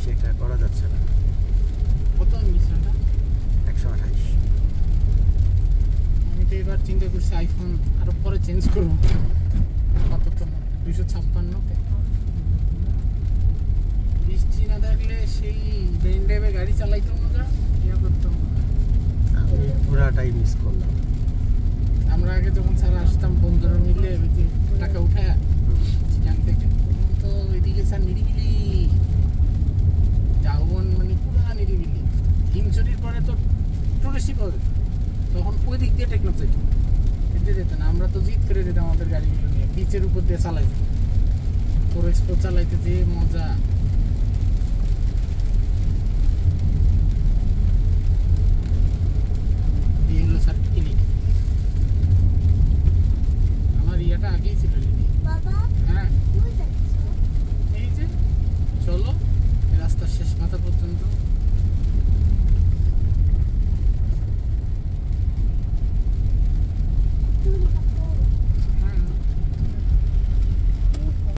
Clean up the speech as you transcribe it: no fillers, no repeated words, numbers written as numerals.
বেশি একটা করা যাচ্ছে না। কত নিচ্ছে এটা? 128। আমি তো এবার চিন্তা করছি আইফোন আরো পরে চেঞ্জ করবো। কত তো 256 বৃষ্টি না থাকলে সেই ব্রেন ড্রাইভে গাড়ি চালাইতাম না, ইয়ে করতাম না। আমি পুরাটাই মিস করলাম। আমরা আগে যখন স্যার আসতাম বন্ধুরা মিলে ওই যে টাকা উঠায় চিটাং থেকে, তখন তো এদিকে স্যার নিরিবিলি জাউবন, মানে পুরা নিরিবিলি। হিমচুরির পরে তো টুরিস্টই পাবে, তখন ওই দিক দিয়ে টেকনাফ যেত, এতে যেত না। আমরা তো জিদ করে যেতাম আমাদের গাড়িগুলো নিয়ে, বিচের উপর দিয়ে চালাই। তোর এক্সপো চালাইতে যে মজা।